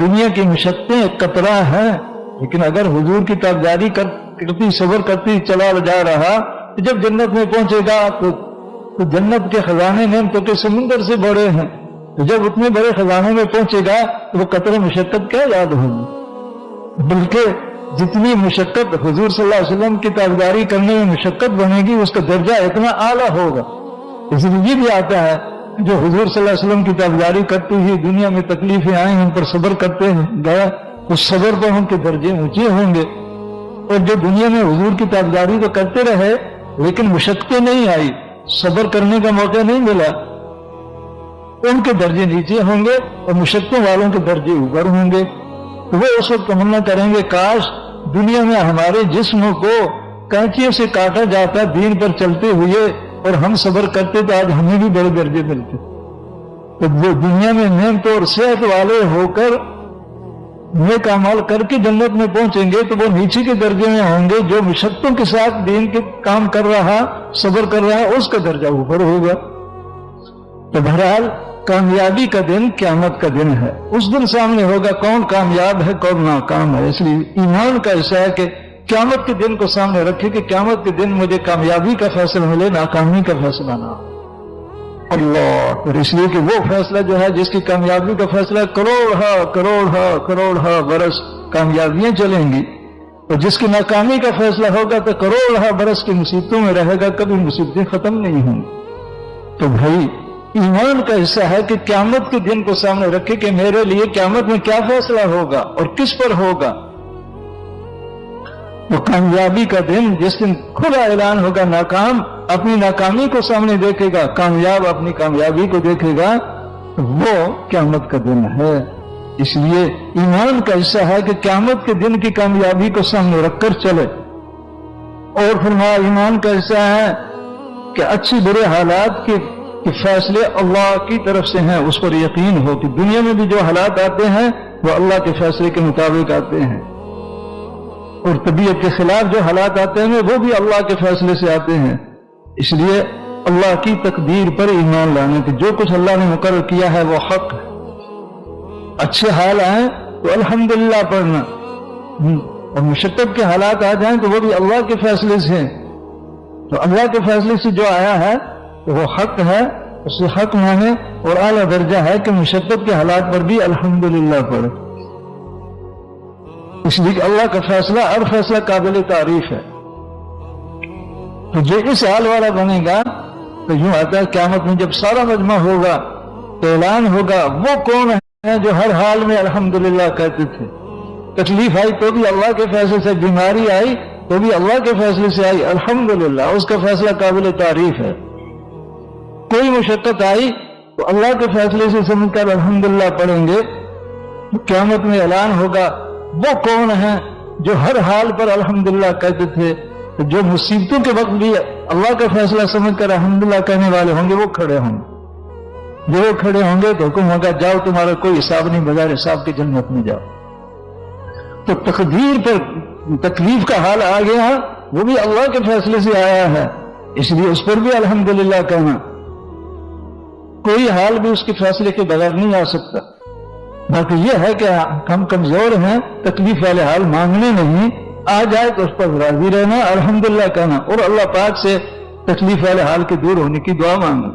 दुनिया की मशक्क़तें एक कतरा है, लेकिन अगर हुजूर की ताबदारी करती सब्र करती चला जा रहा तो जब जन्नत में पहुंचेगा तो जन्नत के खजाने नेमतों के समुंदर से बड़े हैं, तो जब उतने बड़े खजाने में पहुंचेगा तो वो कतरे मुशक्कत क्या याद होगी। बल्कि जितनी मुशक्कत हुजूर सल्लल्लाहु अलैहि वसल्लम की ताबदारी करने में मुशक्कत बनेगी उसका दर्जा इतना आला होगा। इसलिए ये भी आता है जो हुजूर सल्लल्लाहु अलैहि वसल्लम की ताबदारी करते हुए दुनिया में तकलीफें आई उन पर सब्र करते हैं गया, उस सब्र पर उनके दर्जे ऊंचे होंगे। और जो दुनिया में हुजूर की ताबदारी तो करते रहे लेकिन मुशक्कतें नहीं आई, सब्र करने का मौका नहीं मिला, उनके दर्जे नीचे होंगे और मुशक्कतों वालों के दर्जे ऊपर होंगे। तो वो उस वक्त तमन्ना करेंगे काश दुनिया में हमारे जिस्म को कैंचियों से काटा जाता दीन पर चलते हुए और हम सब्र करते तो आज हमें भी बड़े दर्जे मिलते। तो वो दुनिया में नेमत और सेहत वाले होकर नेक अमल करके जन्नत में पहुंचेंगे तो वो नीचे के दर्जे में होंगे। जो मुशक्कतों के साथ दीन के काम कर रहा सब्र कर रहा है उसका दर्जा ऊपर होगा। तो बहरहाल कामयाबी का दिन क़यामत का दिन है। उस दिन सामने होगा कौन कामयाब है कौन नाकाम है। इसलिए ईमान का ऐसा है कि क़यामत के दिन को सामने रखे कि क़यामत के दिन मुझे कामयाबी का फैसला मिले, नाकामी का फैसला ना। अल्लाह, और इसलिए कि वो फैसला जो है जिसकी कामयाबी का फैसला करोड़ बरस कामयाबियां चलेंगी, और जिसकी नाकामी का फैसला होगा तो करोड़ बरस की मुसीबतों में रहेगा, कभी मुसीबतें खत्म नहीं होंगी। तो भाई ईमान का हिस्सा है कि क़यामत के दिन को सामने रखे कि मेरे लिए क़यामत में क्या फैसला होगा और किस पर होगा। वो कामयाबी का दिन जिस दिन खुला ऐलान होगा, नाकाम अपनी नाकामी को सामने देखेगा, कामयाब अपनी कामयाबी को देखेगा, तो वो क़यामत का दिन है। इसलिए ईमान का हिस्सा है कि क़यामत के दिन की कामयाबी को सामने रखकर चले। और फरमाया ईमान का हिस्सा है कि अच्छी बुरे हालात के फैसले अल्लाह की तरफ से हैं, उस पर यकीन हो कि दुनिया में भी जो हालात आते हैं वो अल्लाह के फैसले के मुताबिक आते हैं, और तबीयत के खिलाफ जो हालात आते हैं वो भी अल्लाह के फैसले से आते हैं। इसलिए अल्लाह की तकदीर पर ईमान लाने कि जो कुछ अल्लाह ने मुकर्रर किया है वो हक है। अच्छे हाल आए तो अल्हम्दुलिल्लाह पढ़ना, और मुशक्कत के हालात आ जाएं तो वो भी अल्लाह के फैसले से। तो अल्लाह के फैसले से जो आया है तो वो हक है, उसे हक माने, और आला दर्जा है कि मुशक्कत के हालात पर भी अल्हम्दुलिल्लाह पढ़े। इसलिए अल्लाह का फैसला हर फैसला काबिल तारीफ है। तो जो इस हाल वाला बनेगा तो यूं आता है क़यामत में जब सारा मजमा होगा तो ऐलान होगा वो कौन है जो हर हाल में अल्हम्दुलिल्लाह कहते थे। तकलीफ आई तो भी अल्लाह के फैसले से, बीमारी आई तो भी अल्लाह के फैसले से आई, अल्हम्दुलिल्लाह उसका फैसला काबिल तारीफ है। कोई मुशक्कत आई तो अल्लाह के फैसले से समझकर अल्हम्दुलिल्लाह पढ़ेंगे। तो क़यामत में ऐलान होगा वो कौन है जो हर हाल पर अल्हम्दुलिल्लाह कहते थे। तो जो मुसीबतों के वक्त भी अल्लाह का फैसला समझकर अल्हम्दुलिल्लाह कहने वाले होंगे वो खड़े होंगे। जो खड़े होंगे तो हुक्म होगा जाओ तुम्हारा कोई हिसाब नहीं, बगैर हिसाब की जन्नत में जाओ। तो तकदीर पर तकलीफ का हाल आ गया, वो भी अल्लाह के फैसले से आया है, इसलिए उस पर भी अल्हम्दुलिल्लाह कहना। कोई हाल भी उसके फैसले के बगैर नहीं आ सकता। बाकी यह है कि हम कमजोर हैं, तकलीफ वाले हाल मांगने नहीं, आ जाए तो उस पर राजी रहना, अल्हम्दुलिल्लाह कहना, और अल्लाह पाक से तकलीफ वाले हाल के दूर होने की दुआ मांगना।